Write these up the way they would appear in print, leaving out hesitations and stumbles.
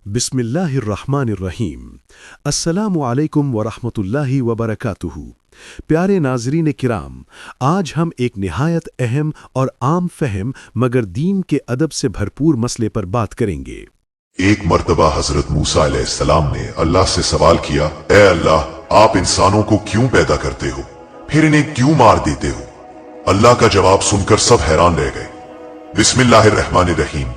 बिस्मिल्लाहिर्रहमानिर्रहीम। अस्सलामु अलैकुम वरहमतुल्लाहि वबरकातुहू। प्यारे नाज़रीन किराम, आज हम एक निहायत अहम और आम फहम मगर दीन के अदब से भरपूर मसले पर बात करेंगे। एक मर्तबा हजरत मूसा अलैहिस्सलाम ने अल्लाह से सवाल किया, ए अल्लाह, आप इंसानों को क्यों पैदा करते हो, फिर इन्हें क्यों मार देते हो? अल्लाह का जवाब सुनकर सब हैरान रह गए। बिस्मिल्लाहिर्रहमानिर्रहीम।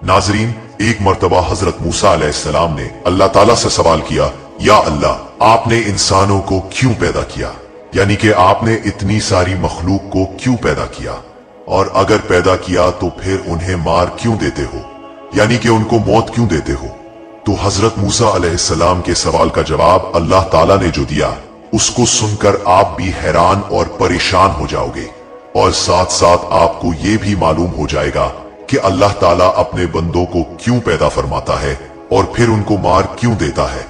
नाजरीन, एक मर्तबा हजरत मूसा अलैहिस्सलाम ने अल्लाह ताला से सवाल किया, या अल्लाह, आपने इंसानों को क्यों पैदा किया, यानी कि आपने इतनी सारी मखलूक को क्यों पैदा किया, और अगर पैदा किया तो फिर उन्हें मार क्यों देते हो, यानी कि उनको मौत क्यों देते हो? तो हजरत मूसा अलैहिस्सलाम के सवाल का जवाब अल्लाह ताला ने जो दिया, उसको सुनकर आप भी हैरान और परेशान हो जाओगे, और साथ साथ आपको ये भी मालूम हो जाएगा कि अल्लाह ताला अपने बंदों को क्यों पैदा फरमाता है और फिर उनको मार क्यों देता है।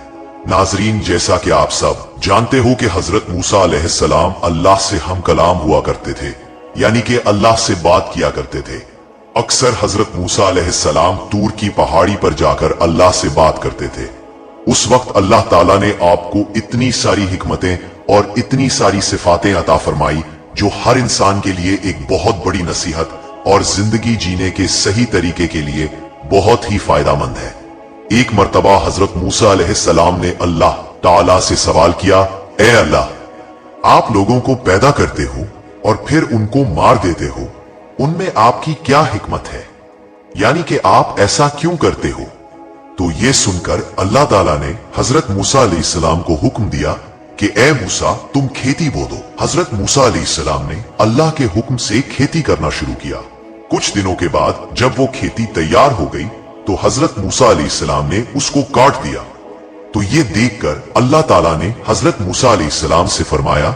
नाजरीन, जैसा कि आप सब जानते हो कि हजरत मूसा अलैहिस्सलाम अल्लाह से हम कलाम हुआ करते थे, यानी कि अल्लाह से बात किया करते थे। अक्सर हजरत मूसा अलैहिस्सलाम तूर की पहाड़ी पर जाकर अल्लाह से बात करते थे। उस वक्त अल्लाह ताला ने आपको इतनी सारी हिकमतें और इतनी सारी सिफातें अता फरमाई जो हर इंसान के लिए एक बहुत बड़ी नसीहत और जिंदगी जीने के सही तरीके के लिए बहुत ही फायदामंद है। एक मर्तबा हजरत मूसा अलैहिस्सलाम ने अल्लाह ताला से सवाल किया, ए अल्लाह, आप लोगों को पैदा करते हो और फिर उनको मार देते हो, उनमें आपकी क्या हिकमत है, यानी कि आप ऐसा क्यों करते हो? तो ये सुनकर अल्लाह ताला ने हजरत मूसा अलैहिस्सलाम को हुक्म दिया कि ए मूसा, तुम खेती बो दो। हजरत मूसा अलैहिस्सलाम ने अल्लाह के हुक्म से खेती करना शुरू किया। कुछ दिनों के बाद जब वो खेती तैयार हो गई तो हजरत मूसा अलैहिस्सलाम ने उसको काट दिया। तो ये देखकर अल्लाह ताला ने हजरत मूसा अलैहिस्सलाम से फरमाया,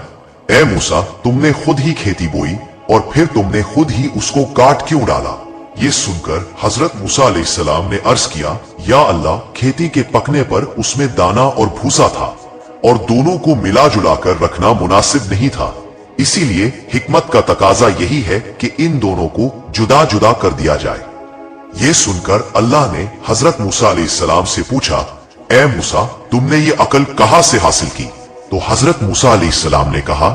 ए मूसा, तुमने खुद ही खेती बोई और फिर तुमने खुद ही उसको काट क्यों डाला? ये सुनकर हजरत मूसा अलैहिस्सलाम ने अर्ज किया, या अल्लाह, खेती के पकने पर उसमें दाना और भूसा था और दोनों को मिला जुला कर रखना मुनासिब नहीं था, इसीलिए हिकमत का तकाजा यही है कि इन दोनों को जुदा जुदा कर दिया जाए। ये सुनकर अल्लाह ने हजरत मूसा अलैहिस्सलाम से पूछा, ए मूसा, तुमने ये अकल कहां से हासिल की? तो हजरत मूसा अलैहिस्सलाम ने कहा,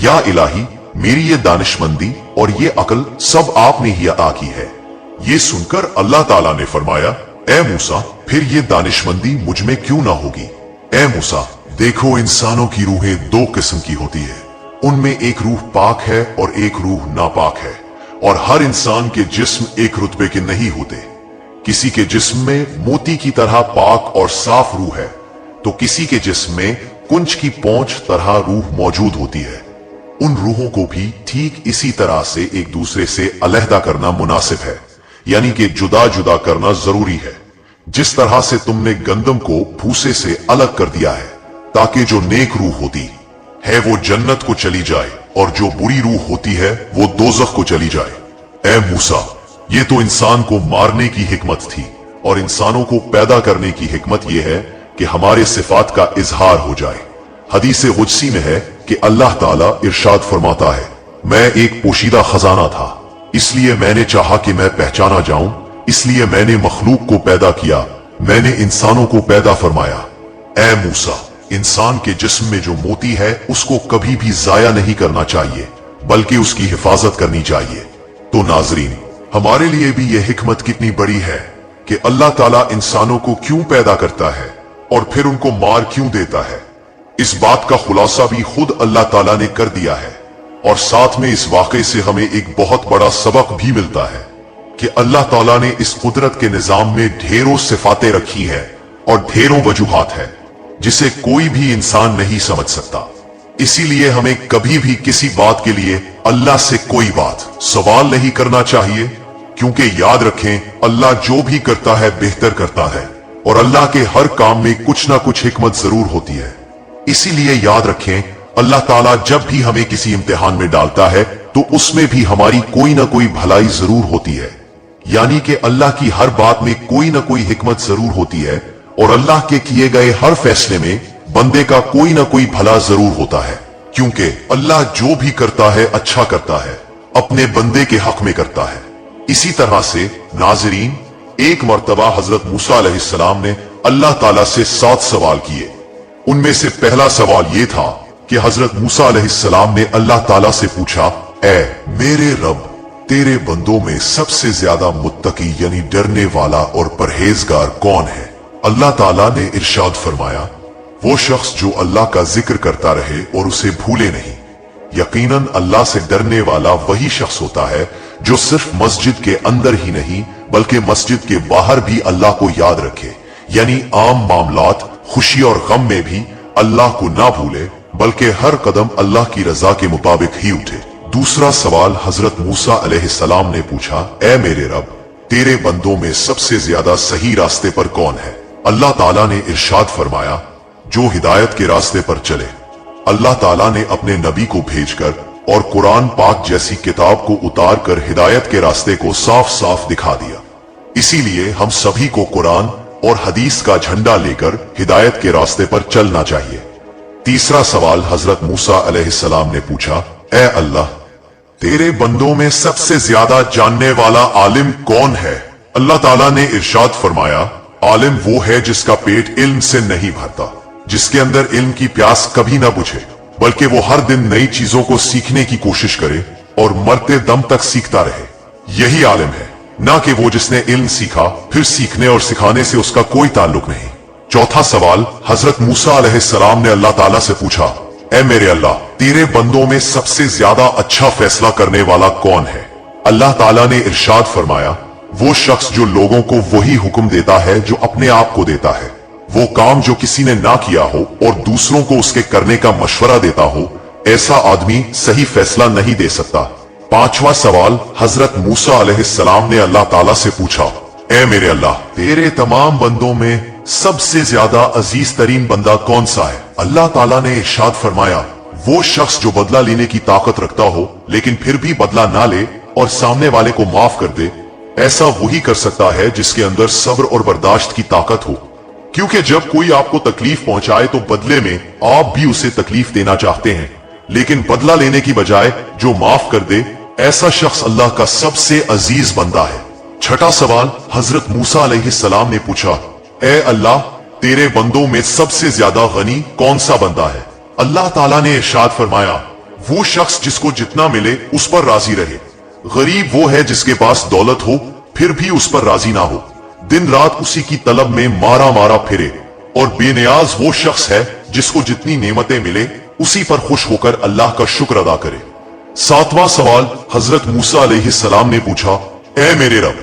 या इलाही, मेरी ये दानिशमंदी और ये अकल सब आपने ही अता की है। ये सुनकर अल्लाह ताला ने फरमाया, ए मूसा, फिर ये दानिशमंदी मुझ में क्यों ना होगी? ए मूसा, देखो, इंसानों की रूहें दो किस्म की होती है, उनमें एक रूह पाक है और एक रूह नापाक है, और हर इंसान के जिस्म एक रुतबे के नहीं होते। किसी के जिस्म में मोती की तरह पाक और साफ रूह है, तो किसी के जिस्म में कुंज की पोंछ तरह रूह मौजूद होती है। उन रूहों को भी ठीक इसी तरह से एक दूसरे से अलहदा करना मुनासिब है, यानी कि जुदा जुदा करना जरूरी है। जिस तरह से तुमने गंदम को भूसे से अलग कर दिया है ताकि जो नेक रूह होती है वो जन्नत को चली जाए और जो बुरी रूह होती है वो दोज़ख को चली जाए। ए मूसा, ये तो इंसान को मारने की हिकमत थी, और इंसानों को पैदा करने की हिकमत यह है कि हमारे सिफात का इजहार हो जाए। हदीस कुदसी में है कि अल्लाह ताला इरशाद फरमाता है, मैं एक पोशीदा खजाना था, इसलिए मैंने चाहा कि मैं पहचाना जाऊं, इसलिए मैंने मखलूक को पैदा किया, मैंने इंसानों को पैदा फरमाया। ए मूसा, इंसान के जिस्म में जो मोती है उसको कभी भी जाया नहीं करना चाहिए, बल्कि उसकी हिफाजत करनी चाहिए। तो नाजरीन, हमारे लिए भी यह हिकमत कितनी बड़ी है कि अल्लाह ताला इंसानों को क्यों पैदा करता है और फिर उनको मार क्यों देता है। इस बात का खुलासा भी खुद अल्लाह ताला ने कर दिया है, और साथ में इस वाकये से हमें एक बहुत बड़ा सबक भी मिलता है कि अल्लाह ताला ने इस कुदरत के निजाम में ढेरों सिफातें रखी हैं और ढेरों वजूहात है जिसे कोई भी इंसान नहीं समझ सकता। इसीलिए हमें कभी भी किसी बात के लिए अल्लाह से कोई बात सवाल नहीं करना चाहिए, क्योंकि याद रखें, अल्लाह जो भी करता है बेहतर करता है, और अल्लाह के हर काम में कुछ ना कुछ हिकमत जरूर होती है। इसीलिए याद रखें, अल्लाह ताला जब भी हमें किसी इम्तिहान में डालता है तो उसमें भी हमारी कोई ना कोई भलाई जरूर होती है, यानी कि अल्लाह की हर बात में कोई ना कोई हिकमत जरूर होती है, और अल्लाह के किए गए हर फैसले में बंदे का कोई ना कोई भला जरूर होता है, क्योंकि अल्लाह जो भी करता है अच्छा करता है, अपने बंदे के हक में करता है। इसी तरह से नाजरीन, एक मर्तबा हजरत मूसा अलैहिस्सलाम ने अल्लाह ताला से 7 सवाल किए। उनमें से पहला सवाल यह था कि हजरत मूसा अलैहिस्सलाम ने अल्लाह ताला से पूछा, ऐ मेरे रब, तेरे बंदों में सबसे ज्यादा मुत्तकी यानी डरने वाला और परहेजगार कौन है? अल्लाह ताला ने इरशाद फरमाया, वो शख्स जो अल्लाह का जिक्र करता रहे और उसे भूले नहीं। यकीनन अल्लाह से डरने वाला वही शख्स होता है जो सिर्फ मस्जिद के अंदर ही नहीं बल्कि मस्जिद के बाहर भी अल्लाह को याद रखे, यानी आम मामलात, खुशी और गम में भी अल्लाह को ना भूले बल्कि हर कदम अल्लाह की रजा के मुताबिक ही उठे। दूसरा सवाल हजरत मूसा अलैहिस्सलाम ने पूछा, ऐ मेरे रब, तेरे बंदों में सबसे ज्यादा सही रास्ते पर कौन है? अल्लाह ताला ने इरशाद फरमाया, जो हिदायत के रास्ते पर चले। अल्लाह ताला ने अपने नबी को भेजकर और कुरान पाक जैसी किताब को उतार कर हिदायत के रास्ते को साफ साफ दिखा दिया। इसीलिए हम सभी को कुरान और हदीस का झंडा लेकर हिदायत के रास्ते पर चलना चाहिए। तीसरा सवाल हजरत मूसा अलैहिस्सलाम ने पूछा, ऐ अल्लाह, तेरे बंदों में सबसे ज्यादा जानने वाला आलिम कौन है? अल्लाह ताला ने इरशाद फरमाया, आलिम वो है जिसका पेट इल्म से नहीं भरता, जिसके अंदर इल्म की प्यास कभी ना बुझे, बल्कि वो हर दिन नई चीजों को सीखने की कोशिश करे और मरते दम तक सीखता रहे। यही आलिम है, ना कि वो जिसने इल्म सीखा फिर सीखने और सिखाने से उसका कोई ताल्लुक नहीं। चौथा सवाल हजरत मूसा अलैहिस्सलाम ने अल्लाह ताला से पूछा, ऐ मेरे अल्लाह, तेरे बंदों में सबसे ज्यादा अच्छा फैसला करने वाला कौन है? अल्लाह ताला ने इरशाद फरमाया, वो शख्स जो लोगों को वही हुक्म देता है जो अपने आप को देता है, वो काम जो किसी ने ना किया हो और दूसरों को उसके करने का मशवरा देता हो, ऐसा आदमी सही फैसला नहीं दे सकता। पांचवा सवाल हजरत मूसा अलैहिस्सलाम ने अल्लाह ताला से पूछा, ऐ मेरे अल्लाह, तेरे तमाम बंदों में सबसे ज्यादा अजीज तरीन बंदा कौन सा है? अल्लाह ताला ने इरशाद फरमाया, वो शख्स जो बदला लेने की ताकत रखता हो लेकिन फिर भी बदला ना ले और सामने वाले को माफ कर दे, ऐसा वही कर सकता है जिसके अंदर सब्र और बर्दाश्त की ताकत हो। क्योंकि जब कोई आपको तकलीफ पहुंचाए तो बदले में आप भी उसे तकलीफ देना चाहते हैं, लेकिन बदला लेने की बजाय जो माफ कर दे, ऐसा शख्स अल्लाह का सबसे अजीज बंदा है। छठा सवाल हजरत मूसा अलैहिस्सलाम ने पूछा, ऐ अल्लाह, तेरे बंदों में सबसे ज्यादा गनी कौन सा बंदा है? अल्लाह ताला ने इरशाद फरमाया, वो शख्स जिसको जितना मिले उस पर राजी रहे। गरीब वो है जिसके पास दौलत हो फिर भी उस पर राजी ना हो, दिन रात उसी की तलब में मारा मारा फिरे। और बेनियाज वो शख्स है जिसको जितनी नेमतें मिले उसी पर खुश होकर अल्लाह का शुक्र अदा करे। सातवां सवाल हजरत मूसा अलैहिस्सलाम ने पूछा, ऐ मेरे रब,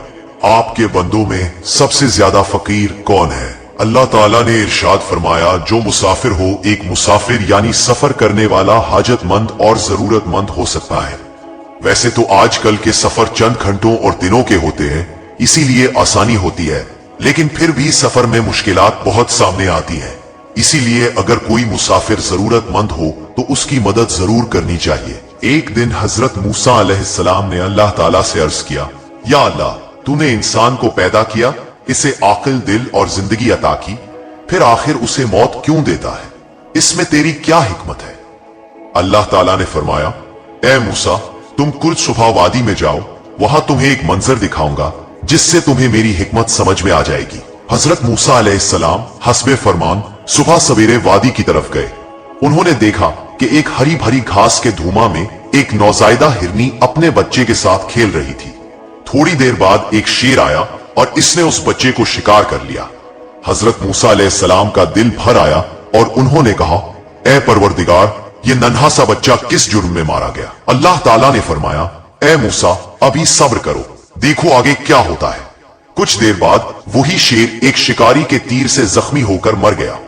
आपके बंदों में सबसे ज्यादा फकीर कौन है? अल्लाह ताला ने इरशाद फरमाया, जो मुसाफिर हो, एक मुसाफिर यानी सफर करने वाला हाजतमंद और जरूरतमंद हो सकता है। वैसे तो आजकल के सफर चंद घंटों और दिनों के होते हैं, इसीलिए आसानी होती है, लेकिन फिर भी सफर में मुश्किलात बहुत सामने आती हैं। इसीलिए अगर कोई मुसाफिर जरूरतमंद हो तो उसकी मदद जरूर करनी चाहिए। एक दिन हजरत मूसा अलैहिस्सलाम ने अल्लाह ताला से अर्ज किया, या अल्लाह, तूने इंसान को पैदा किया, इसे आकिल, दिल और जिंदगी अता की, फिर आखिर उसे मौत क्यों देता है? इसमें तेरी क्या हिकमत है? अल्लाह ताला ने फरमाया, ए मूसा, तुम कुर्द सुबह वादी में जाओ, वहां तुम्हें एक मंजर दिखाऊंगा जिससे तुम्हें मेरी हिकमत समझ में आ जाएगी। हजरत मूसा अलैहिस्सलाम हस्बे फरमान सुबह सवेरे वादी की तरफ गए। उन्होंने देखा कि एक हरी भरी घास के धूमा में एक नौजायदा हिरनी अपने बच्चे के साथ खेल रही थी। थोड़ी देर बाद एक शेर आया और इसने उस बच्चे को शिकार कर लिया। हजरत मूसा अलैहिस्सलाम का दिल भर आया और उन्होंने कहा, ए परवरदिगार, ये नन्हा सा बच्चा किस जुर्म में मारा गया? अल्लाह ताला ने फरमाया, ए मूसा, अभी सब्र करो, देखो आगे क्या होता है। कुछ देर बाद वही शेर एक शिकारी के तीर से जख्मी होकर मर गया।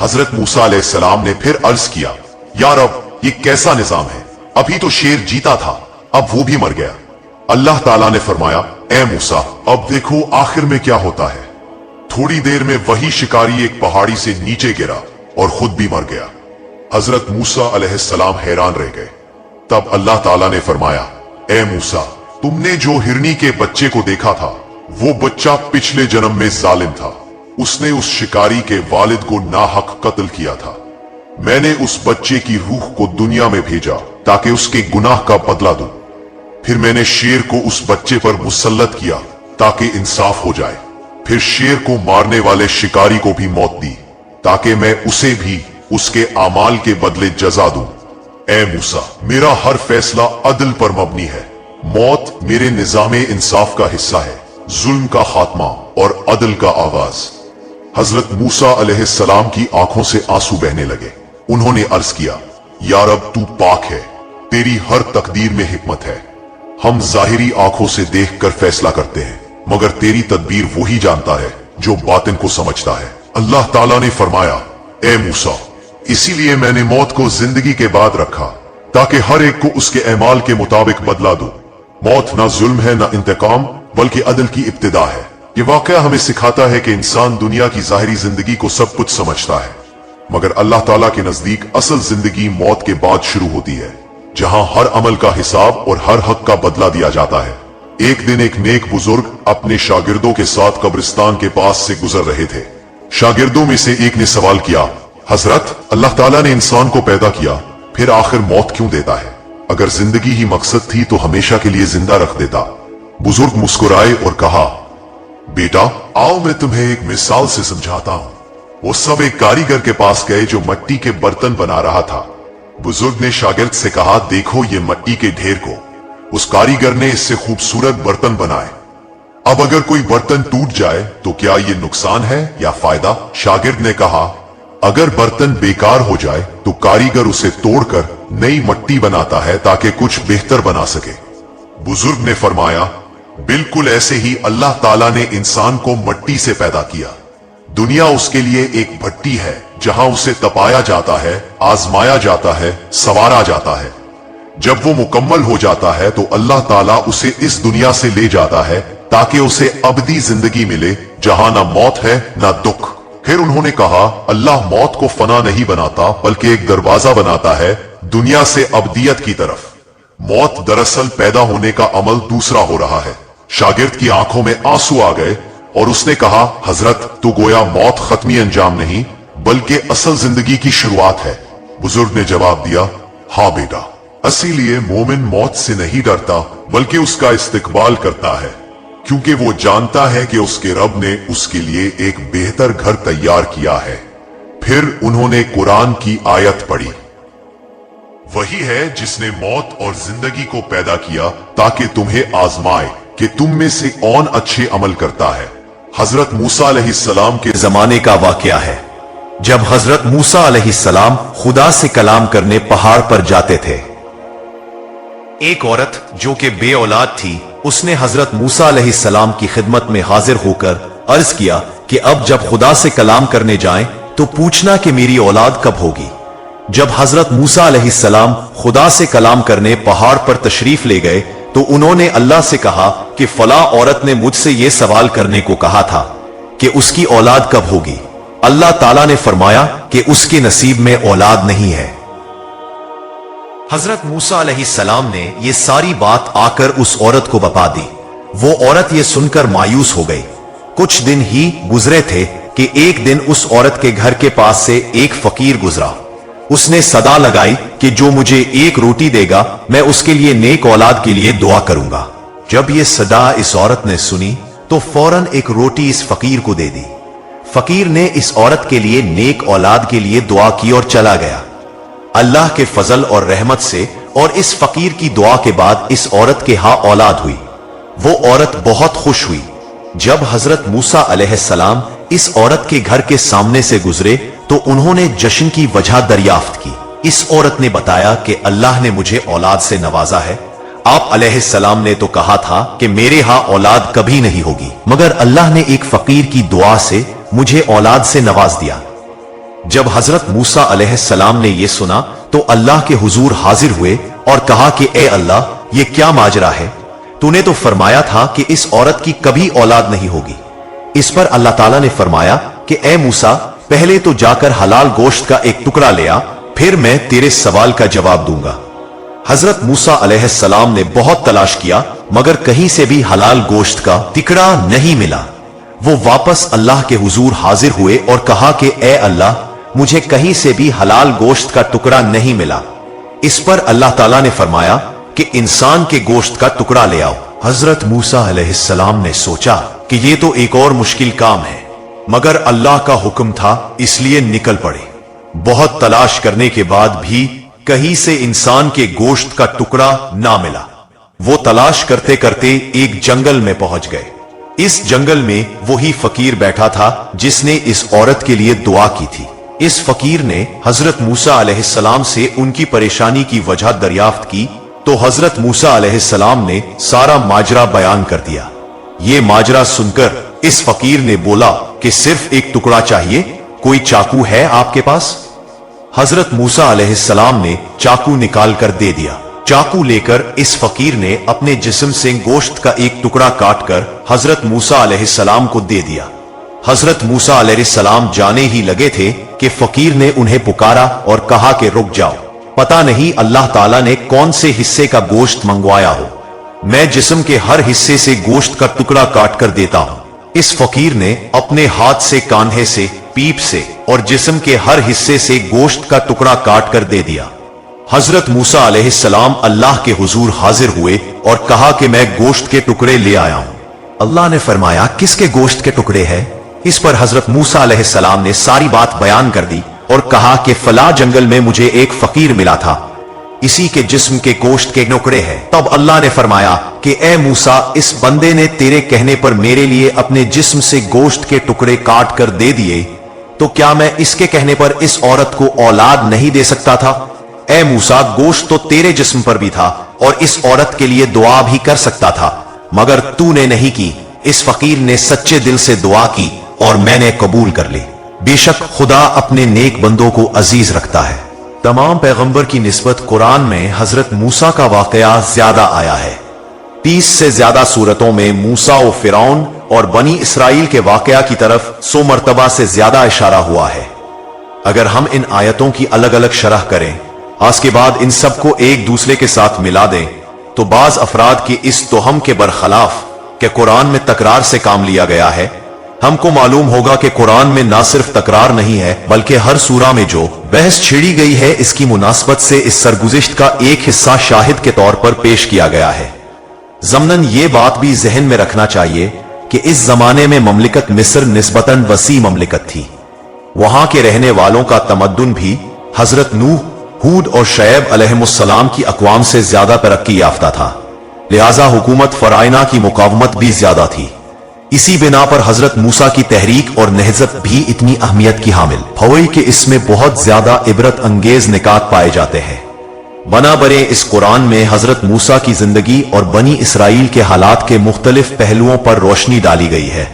हजरत मूसा अलैहिस्सलाम ने फिर अर्ज किया, या रब, ये कैसा निजाम है? अभी तो शेर जीता था, अब वो भी मर गया। अल्लाह ताला ने फरमाया, ए मूसा, अब देखो आखिर में क्या होता है। थोड़ी देर में वही शिकारी एक पहाड़ी से नीचे गिरा और खुद भी मर गया। हजरत मूसा अलैहिस्सलाम हैरान रह गए। तब अल्लाह ताला ने फरमाया, ए मूसा, तुमने जो हिरनी के बच्चे को देखा था, वो बच्चा पिछले जन्म में जालिम था। उसने उस शिकारी के वालिद को नाहक कत्ल किया था। मैंने उस बच्चे की रूह को दुनिया में भेजा ताकि उसके गुनाह का बदला दूं। फिर मैंने शेर को उस बच्चे पर मुसल्लत किया ताकि इंसाफ हो जाए। फिर शेर को मारने वाले शिकारी को भी मौत दी ताकि मैं उसे भी उसके आमाल के बदले जजा दूं। ए मूसा, मेरा हर फैसला अदल पर मबनी है। मौत मेरे निजाम इंसाफ का हिस्सा है, जुल्म का खात्मा और अदल का आगाज। हजरत मूसा अलैहिस्सलाम की आंखों से आंसू बहने लगे। उन्होंने अर्ज किया, या रब, तू पाक है, तेरी हर तकदीर में हिकमत है। हम जाहिरी आंखों से देखकर फैसला करते हैं, मगर तेरी तदबीर वही जानता है जो बातिन को समझता है। अल्लाह ताला ने फरमाया, ए मूसा, इसीलिए मैंने मौत को जिंदगी के बाद रखा ताकि हर एक को उसके अमाल के मुताबिक बदला दूं। मौत ना जुल्म है ना इंतकाम, बल्कि अदल की इब्तिदा है। ये वाकया हमें सिखाता है कि इंसान दुनिया की जाहिरी जिंदगी को सब कुछ समझता है, मगर अल्लाह ताला के नजदीक असल जिंदगी मौत के बाद शुरू होती है, जहां हर अमल का हिसाब और हर हक का बदला दिया जाता है। एक दिन एक नेक बुजुर्ग अपने शागिर्दों के साथ कब्रिस्तान के पास से गुजर रहे थे। शागिर्दों में से एक ने सवाल किया, हजरत, अल्लाह ताला ने इंसान को पैदा किया, फिर आखिर मौत क्यों देता है? अगर जिंदगी ही मकसद थी तो हमेशा के लिए जिंदा रख देता। बुजुर्ग मुस्कुराए और कहा, बेटा, आओ मैं तुम्हें एक मिसाल से समझाता हूं। वो सब एक कारीगर के पास गए जो मिट्टी के बर्तन बना रहा था। बुजुर्ग ने शागिर्द से कहा, देखो ये मिट्टी के ढेर को। उस कारीगर ने इससे खूबसूरत बर्तन बनाए। अब अगर कोई बर्तन टूट जाए तो क्या ये नुकसान है या फायदा? शागिर्द ने कहा, अगर बर्तन बेकार हो जाए तो कारीगर उसे तोड़कर नई मिट्टी बनाता है ताकि कुछ बेहतर बना सके। बुजुर्ग ने फरमाया, बिल्कुल ऐसे ही अल्लाह ताला ने इंसान को मिट्टी से पैदा किया। दुनिया उसके लिए एक भट्टी है जहां उसे तपाया जाता है, आजमाया जाता है, संवारा जाता है। जब वो मुकम्मल हो जाता है तो अल्लाह ताला उसे इस दुनिया से ले जाता है ताकि उसे अबदी जिंदगी मिले, जहां ना मौत है ना दुख। फिर उन्होंने कहा, अल्लाह मौत को फना नहीं बनाता बल्कि एक दरवाजा बनाता है दुनिया से अबदियत की तरफ। मौत दरअसल पैदा होने का अमल दूसरा हो रहा है। शागिर्द की आंखों में आंसू आ गए और उसने कहा, हजरत, तो गोया मौत खत्मी अंजाम नहीं बल्कि असल जिंदगी की शुरुआत है। बुजुर्ग ने जवाब दिया, हाँ बेटा, इसीलिए मोमिन मौत से नहीं डरता बल्कि उसका इस्तिकबाल करता है, क्योंकि वो जानता है कि उसके रब ने उसके लिए एक बेहतर घर तैयार किया है। फिर उन्होंने कुरान की आयत पढ़ी, वही है जिसने मौत और जिंदगी को पैदा किया ताकि तुम्हें आजमाए कि तुम में से कौन अच्छे अमल करता है। हजरत मूसा अलैहिस्सलाम के जमाने का वाकया है, जब हजरत मूसा अलैहिस्सलाम खुदा से कलाम करने पहाड़ पर जाते थे। एक औरत जो कि बे औलाद थी, उसने हजरत मूसा अलैहिस्सलाम की खिदमत में हाजिर होकर अर्ज किया कि अब जब खुदा से कलाम करने जाएं तो पूछना कि मेरी औलाद कब होगी। जब हजरत मूसा अलैहिस्सलाम खुदा से कलाम करने पहाड़ पर तशरीफ ले गए तो उन्होंने अल्लाह से कहा कि फला औरत ने मुझसे यह सवाल करने को कहा था कि उसकी औलाद कब होगी। अल्लाह ताला ने फरमाया कि उसके नसीब में औलाद नहीं है। हजरत मूसा अलैहिस्सलाम ने यह सारी बात आकर उस औरत को बता दी। वो औरत यह सुनकर मायूस हो गई। कुछ दिन ही गुजरे थे कि एक दिन उस औरत के घर के पास से एक फकीर गुजरा। उसने सदा लगाई कि जो मुझे एक रोटी देगा मैं उसके लिए नेक औलाद के लिए दुआ करूंगा। जब यह सदा इस औरत ने सुनी तो फौरन एक रोटी इस फकीर को दे दी। फकीर ने इस औरत के लिए नेक औलाद के लिए दुआ की और चला गया। अल्लाह के फजल और रहमत से और इस फकीर की दुआ के बाद इस औरत के यहाँ औलाद हुई। वो औरत बहुत खुश हुई। जब हजरत मूसा अलैहिस्सलाम इस औरत के घर के सामने से गुजरे तो उन्होंने जश्न की वजह दरियाफ्त की। इस औरत ने बताया कि अल्लाह ने मुझे औलाद से नवाजा है। आप अलैहिस्सलाम ने तो कहा था कि मेरे यहाँ औलाद कभी नहीं होगी, मगर अल्लाह ने एक फकीर की दुआ से मुझे औलाद से नवाज दिया। जब हजरत मूसा अलैहिस्सलाम ने यह सुना तो अल्लाह के हुजूर हाजिर हुए और कहा कि ए अल्लाह, ये क्या माजरा है? तूने तो फरमाया था कि इस औरत की कभी औलाद नहीं होगी। इस पर अल्लाह ताला ने फरमाया कि ए मूसा, पहले तो जाकर हलाल गोश्त का एक टुकड़ा ले आ, फिर मैं तेरे सवाल का जवाब दूंगा। हजरत मूसा अलैहिस्सलाम ने बहुत तलाश किया मगर कहीं से भी हलाल गोश्त का टुकड़ा नहीं मिला। वो वापस अल्लाह के हुजूर हाजिर हुए और कहा कि ए अल्लाह, मुझे कहीं से भी हलाल गोश्त का टुकड़ा नहीं मिला। इस पर अल्लाह ताला ने फरमाया कि इंसान के गोश्त का टुकड़ा ले आओ। हजरत मूसा अलैहिस्सलाम ने सोचा कि ये तो एक और मुश्किल काम है, मगर अल्लाह का हुक्म था इसलिए निकल पड़े। बहुत तलाश करने के बाद भी कहीं से इंसान के गोश्त का टुकड़ा ना मिला। वो तलाश करते करते एक जंगल में पहुंच गए। इस जंगल में वही फकीर बैठा था जिसने इस औरत के लिए दुआ की थी। इस फकीर ने हजरत मूसा अलैहिस्सलाम से उनकी परेशानी की वजह दरियाफ्त की तो हजरत मूसा अलैहिस्सलाम ने सारा माजरा बयान कर दिया। ये माजरा सुनकर इस फकीर ने बोला कि सिर्फ एक टुकड़ा चाहिए, कोई चाकू है आपके पास? हजरत मूसा अलैहिस्सलाम ने चाकू निकाल कर दे दिया। चाकू लेकर इस फकीर ने अपने जिस्म से गोश्त का एक टुकड़ा काटकर हजरत मूसा अलैहिस्सलाम को दे दिया। हजरत मूसा अलैहिस्सलाम जाने ही लगे थे कि फकीर ने उन्हें पुकारा और कहा कि रुक जाओ, पता नहीं अल्लाह ताला ने कौन से हिस्से का गोश्त मंगवाया हो, मैं जिस्म के हर हिस्से से गोश्त का टुकड़ा काट कर देता हूं। इस फकीर ने अपने हाथ से, कान्हे से, पीप से और जिस्म के हर हिस्से से गोश्त का टुकड़ा काट कर दे दिया। हजरत मूसा अलैहिस्सलाम अल्लाह के हुजूर हाजिर हुए और कहा कि मैं गोश्त के टुकड़े ले आया हूं। अल्लाह ने फरमाया किसके गोश्त के टुकड़े हैं? इस पर हजरत मूसा अलैहिस्सलाम ने सारी बात बयान कर दी और कहा कि फला जंगल में मुझे एक फकीर मिला था, इसी के जिस्म के गोश्त के टुकड़े हैं। तब अल्लाह ने फरमाया कि ए मूसा, इस बंदे ने तेरे कहने पर मेरे लिए अपने जिस्म से गोश्त के टुकड़े काट कर दे दिए, तो क्या मैं इसके कहने पर इस औरत को औलाद नहीं दे सकता था? ए मूसा, गोश्त तो तेरे जिस्म पर भी था और इस औरत के लिए दुआ भी कर सकता था, मगर तूने नहीं की। इस फकीर ने सच्चे दिल से दुआ की और मैंने कबूल कर ली। बेशक खुदा अपने नेक बंदों को अजीज रखता है। तमाम पैगंबर की निस्बत कुरान में हजरत मूसा का वाकया ज्यादा आया है। 30 से ज्यादा सूरतों में मूसा और फिरौन और बनी इसराइल के वाकया की तरफ 100 मरतबा से ज्यादा इशारा हुआ है। अगर हम इन आयतों की अलग अलग शरह करें, आज के बाद इन सब को एक दूसरे के साथ मिला दें, तो बाज अफराद की इस तोहम के बरखलाफ कि कुरान में तकरार से काम लिया गया है, हमको मालूम होगा कि कुरान में ना सिर्फ तकरार नहीं है बल्कि हर सूरा में जो बहस छिड़ी गई है इसकी मुनासबत से इस सरगुज़िश्त का एक हिस्सा शाहिद के तौर पर पेश किया गया है। ज़मनन ये बात भी जहन में रखना चाहिए कि इस जमाने में ममलिकत मिस्र निस्बतन वसी ममलिकत थी। वहां के रहने वालों का तमद्दुन भी हजरत नूह, हूद और शुएब अलैहिमुस्सलाम की अक़वाम से ज्यादा तरक्की याफ्ता था, लिहाजा हुकूमत फराइना की मुकावमत भी ज्यादा थी। इसी बिना पर हजरत मूसा की तहरीक और नहजत भी इतनी अहमियत की हामिल हुई कि इसमें बहुत ज्यादा इबरत अंगेज निकात पाए जाते हैं। बना बरे इस कुरान में हजरत मूसा की जिंदगी और बनी इसराइल के हालात के मुख्तलिफ पहलुओं पर रोशनी डाली गई है।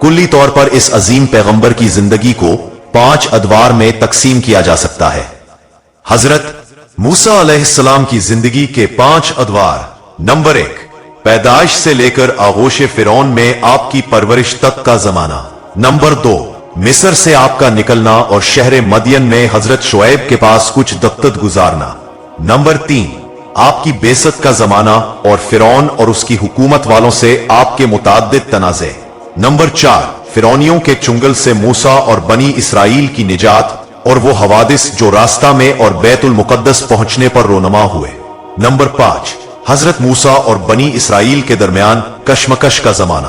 कुल्ली तौर पर इस अजीम पैगंबर की जिंदगी को 5 अदवार में तकसीम किया जा सकता है। हजरत मूसा अलैहिस्सलाम की जिंदगी के 5 अदवार। नंबर 1, पैदाइश से लेकर आगोश फिरौन में आपकी परवरिश तक का जमाना। नंबर 2, मिस्र से आपका निकलना और शहर मदियन में हजरत शुएब के पास कुछ दक्कत गुजारना। नंबर 3, आपकी बेसत का जमाना और फिरौन और उसकी हुकूमत वालों से आपके मुताद्दिद तनाज़े। नंबर 4, फिरौनियों के चुंगल से मूसा और बनी इसराइल की निजात और वो हवादिस जो रास्ता में और बैतुल मुकद्दस पहुंचने पर रोनमा हुए। नंबर 5, हजरत मूसा और बनी इसराइल के दरमियान कशमकश का जमाना।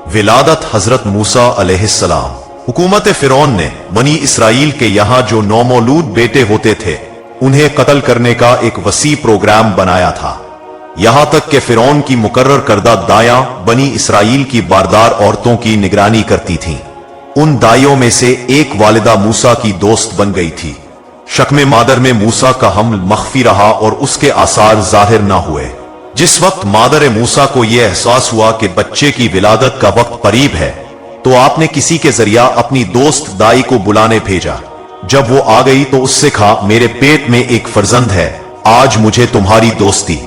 विलादत हजरत मूसा अलैहिस्सलाम। हुकूमत फिरौन ने बनी इसराइल के यहाँ जो नौमौलूद बेटे होते थे उन्हें कत्ल करने का एक वसी प्रोग्राम बनाया था। यहां तक कि फिरौन की मुकर्रर करदा दायां बनी इसराइल की बारदार औरतों की निगरानी करती थीं। उन दाइयों में से एक वालिदा मूसा की दोस्त बन गई थी। शक्म मादर में मूसा का हमल मख्फी रहा और उसके आसार जाहिर ना हुए। जिस वक्त मादर मूसा को यह एहसास हुआ कि बच्चे की विलादत का वक्त करीब है, तो आपने किसी के जरिया अपनी दोस्त दाई को बुलाने भेजा। जब वो आ गई तो उससे कहा, मेरे पेट में एक फर्जंद है, आज मुझे तुम्हारी दोस्ती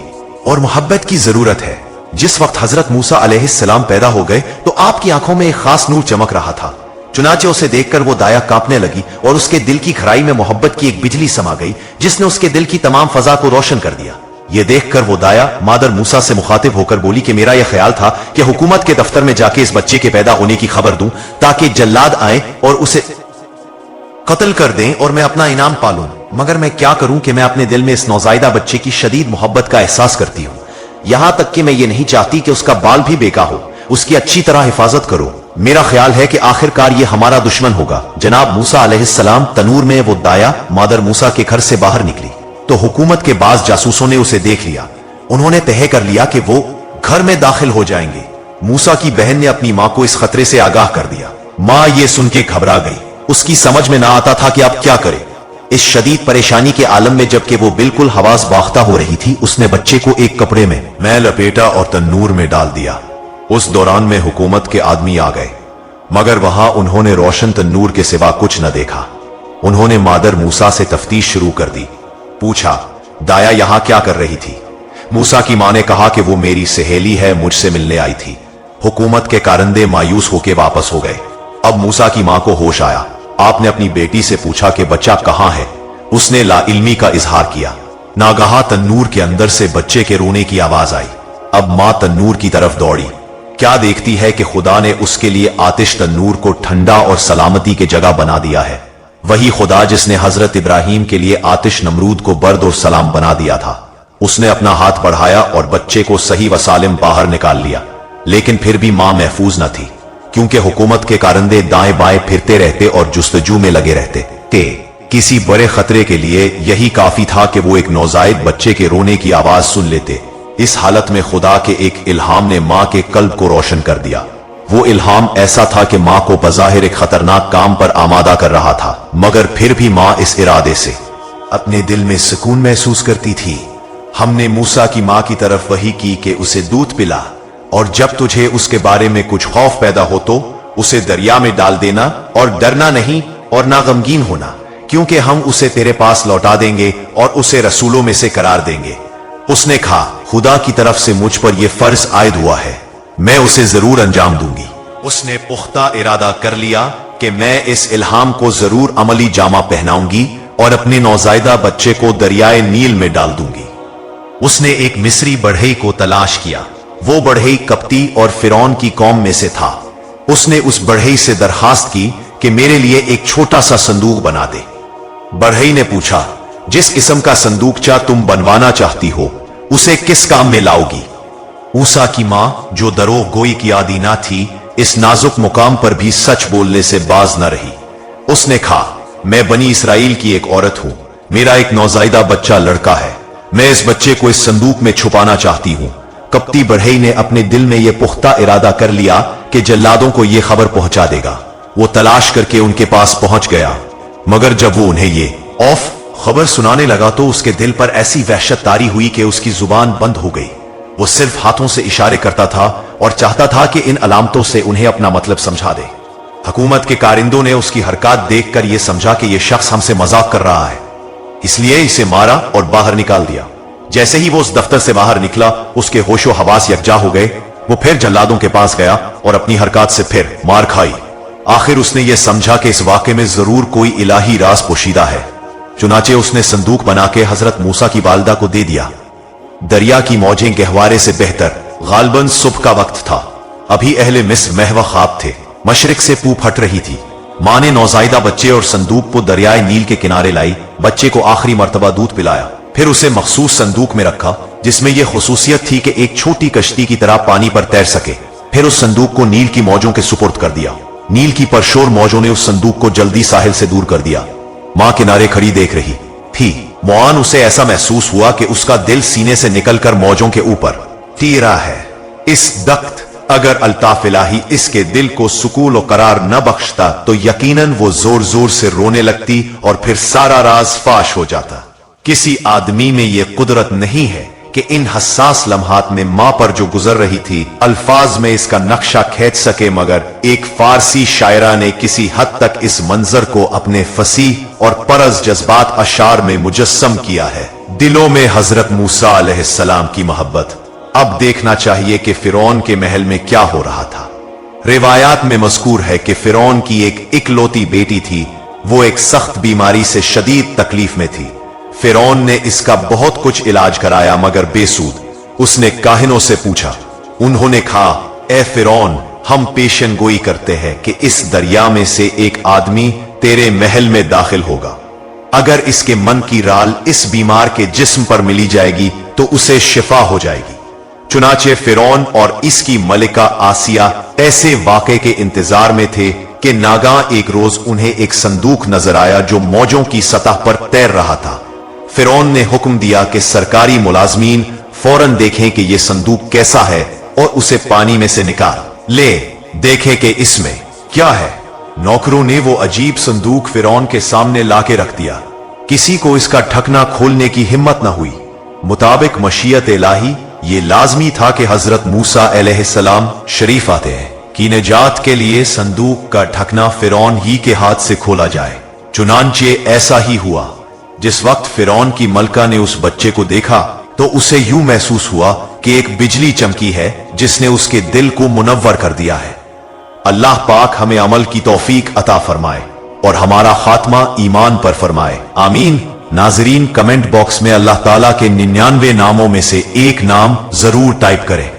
और मोहब्बत की जरूरत है। जिस वक्त हजरत मूसा अलैहिस्सलाम पैदा हो गए तो आपकी आंखों में एक खास नूर चमक रहा था। चुनाचे उसे देखकर वो दाया कांपने लगी और उसके दिल की खराई में मोहब्बत की एक बिजली समा गई जिसने उसके दिल की तमाम फजा को रोशन कर दिया। ये देखकर वो दाया मादर मूसा से मुखातिब होकर बोली कि मेरा यह ख्याल था कि हुकूमत के दफ्तर में जाके इस बच्चे के पैदा होने की खबर दूं ताकि जल्लाद आए और उसे कत्ल कर दें और मैं अपना इनाम पालूं, मगर मैं क्या करूं कि मैं अपने दिल में इस नौजायदा बच्चे की शदीद मोहब्बत का एहसास करती हूं। यहां तक कि मैं ये नहीं चाहती कि उसका बाल भी बेका हो। उसकी अच्छी तरह हिफाजत करो। मेरा ख्याल है कि आखिरकार ये हमारा दुश्मन होगा। जनाब मूसा अलैहिस्सलाम तनूर में वो दाया मादर मूसा के घर से बाहर निकली तो हुकूमत के बाज जासूसों ने उसे देख लिया। उन्होंने तय कर लिया कि वो घर में दाखिल हो जाएंगे। मूसा की बहन ने अपनी मां को इस खतरे से आगाह कर दिया। मां ये सुन के घबरा गई। उसकी समझ में ना आता था कि अब क्या करे। इस शदीद परेशानी के आलम में जबकि वो बिल्कुल हवास बाख्ता हो रही थी, उसने बच्चे को एक कपड़े में मैं लपेटा और तन्नूर में डाल दिया। उस दौरान में हुकूमत के आदमी आ गए, मगर वहां उन्होंने रोशन तन्नूर के सिवा कुछ न देखा। उन्होंने मादर मूसा से तफ्तीश शुरू कर दी। पूछा, दाया यहां क्या कर रही थी? मूसा की मां ने कहा कि वो मेरी सहेली है, मुझसे मिलने आई थी। हुकूमत के कारंदे मायूस होकर वापस हो गए। अब मूसा की मां को होश आया। आपने अपनी बेटी से पूछा कि बच्चा कहां है। उसने लाइल्मी का इजहार किया। नागहा तन्नूर के अंदर से बच्चे के रोने की आवाज आई। अब मां तन्नूर की तरफ दौड़ी। क्या देखती है कि खुदा ने उसके लिए आतिश तन्नूर को ठंडा और सलामती की जगह बना दिया है। वही खुदा जिसने हजरत इब्राहिम के लिए आतिश नमरूद को बर्द और सलाम बना दिया था। उसने अपना हाथ बढ़ाया और बच्चे को सही व सालिम बाहर निकाल लिया। लेकिन फिर भी मां महफूज न थी, क्योंकि हुकूमत के कारंदे दाएं बाएं फिरते रहते और जुस्तजू में लगे रहते थे। किसी बड़े खतरे के लिए यही काफी था कि वो एक नौजायद बच्चे के रोने की आवाज सुन लेते। इस हालत में खुदा के एक इल्हाम ने मां के कल्ब को रोशन कर दिया। वो इल्हाम ऐसा था कि मां को बज़ाहिर एक खतरनाक काम पर आमादा कर रहा था, मगर फिर भी मां इस इरादे से अपने दिल में सुकून महसूस करती थी। हमने मूसा की मां की तरफ वही की कि उसे दूध पिला, और जब तुझे उसके बारे में कुछ खौफ पैदा हो तो उसे दरिया में डाल देना, और डरना नहीं और ना गमगीन होना, क्योंकि हम उसे तेरे पास लौटा देंगे और उसे रसूलों में से करार देंगे। उसने कहा, खुदा की तरफ से मुझ पर यह फर्ज आयद हुआ है, मैं उसे जरूर अंजाम दूंगी। उसने पुख्ता इरादा कर लिया कि मैं इस इल्हाम को जरूर अमली जामा पहनाऊंगी और अपने नौजायदा बच्चे को दरियाए नील में डाल दूंगी। उसने एक मिस्री बढ़ई को तलाश किया। वो बढ़ई कप्ती और फिरौन की कौम में से था। उसने उस बढ़ई से दरखास्त की कि मेरे लिए एक छोटा सा संदूक बना दे। बढ़ई ने पूछा, जिस किस्म का संदूकचा तुम बनवाना चाहती हो उसे किस काम में लाओगी? मूसा की मां, जो दरोग गोई की आदी ना थी, इस नाजुक मुकाम पर भी सच बोलने से बाज न रही। उसने कहा, मैं बनी इसराइल की एक औरत हूं, मेरा एक नौजायदा बच्चा लड़का है, मैं इस बच्चे को इस संदूक में छुपाना चाहती हूं। कप्ती बढ़ई ने अपने दिल में यह पुख्ता इरादा कर लिया कि जल्लादों को यह खबर पहुंचा देगा। वो तलाश करके उनके पास पहुंच गया, मगर जब वो उन्हें ये खबर सुनाने लगा तो उसके दिल पर ऐसी वहशत तारी हुई कि उसकी जुबान बंद हो गई। वो सिर्फ हाथों से इशारे करता था और चाहता था कि इन अलामतों से उन्हें अपना मतलब समझा दे। हुकूमत के कारिंदों ने उसकी हरकत देखकर यह समझा कि यह शख्स हमसे मजाक कर रहा है, इसलिए इसे मारा और बाहर निकाल दिया। जैसे ही वो उस दफ्तर से बाहर निकला, उसके होशो हवास यकजा हो गए। वो फिर जल्लादों के पास गया और अपनी हरकत से फिर मार खाई। आखिर उसने ये समझा कि इस वाक़े में जरूर कोई इलाही राज पोशीदा है। चुनाचे उसने संदूक बना के हजरत मूसा की वालदा को दे दिया। दरिया की मौजें गहवारे से बेहतर, गालबन सुबह का वक्त था। अभी अहले मिस्र महवा ख्वाब थे। मशरिक से पूप हट रही थी। मां ने नौजायदा बच्चे और संदूक को दरियाए नील के किनारे लाई। बच्चे को आखिरी मर्तबा दूध पिलाया, फिर उसे मखसूस संदूक में रखा जिसमें यह खुसूसियत थी कि एक छोटी कश्ती की तरह पानी पर तैर सके। फिर उस संदूक को नील की मौजों के सुपुर्द कर दिया। नील की परशोर मौजों ने उस संदूक को जल्दी साहिल से दूर कर दिया। मां किनारे खड़ी देख रही थी। मुआन उसे ऐसा महसूस हुआ कि उसका दिल सीने से निकलकर मौजों के ऊपर तीरा है। इस वक्त अगर अल्ताफ इलाही इसके दिल को सुकून और करार न बख्शता तो यकीनन वो जोर जोर से रोने लगती और फिर सारा राज फाश हो जाता। किसी आदमी में यह कुदरत नहीं है कि इन हसास लम्हात में मां पर जो गुजर रही थी अल्फाज में इसका नक्शा खींच सके, मगर एक फारसी शायरा ने किसी हद तक इस मंजर को अपने फसीह और परज जज्बात अशार में मुजस्सम किया है। दिलों में हजरत मूसा अलैहिस्सलाम की मोहब्बत। अब देखना चाहिए कि फिरौन के महल में क्या हो रहा था। रिवायात में मज़कूर है कि फिरौन की एक इकलौती बेटी थी। वो एक सख्त बीमारी से शदीद तकलीफ में थी। फिरौन ने इसका बहुत कुछ इलाज कराया मगर बेसूद। उसने काहिनों से पूछा। उन्होंने कहा, ए फिरौन, हम पेशन गोई करते हैं कि इस दरिया में से एक आदमी तेरे महल में दाखिल होगा। अगर इसके मन की राल इस बीमार के जिस्म पर मिली जाएगी तो उसे शिफा हो जाएगी, चुनाचे फिरौन और इसकी मलिका आसिया ऐसे वाक़े के इंतजार में थे कि नागा एक रोज उन्हें एक संदूक नजर आया जो मौजों की सतह पर तैर रहा था। फिरौन ने हुक्म दिया कि सरकारी मुलाजमीन फौरन देखें कि यह संदूक कैसा है और उसे पानी में से निकाल ले देखें कि इसमें क्या है। नौकरों ने वो अजीब संदूक फिरौन के सामने लाके रख दिया। किसी को इसका ढकना खोलने की हिम्मत न हुई। मुताबिक मशीयत इलाही ये लाजमी था कि हजरत मूसा अलैहिस्सलाम शरीफ आते हैं कि निजात के लिए संदूक का ढकना फिरौन ही के हाथ से खोला जाए। चुनांचे ऐसा ही हुआ। जिस वक्त फिरौन की मलका ने उस बच्चे को देखा तो उसे यूं महसूस हुआ कि एक बिजली चमकी है जिसने उसके दिल को मुनव्वर कर दिया है। अल्लाह पाक हमें अमल की तौफीक अता फरमाए और हमारा खात्मा ईमान पर फरमाए, आमीन। नाजरीन, कमेंट बॉक्स में अल्लाह ताला के 99 नामों में से एक नाम जरूर टाइप करें।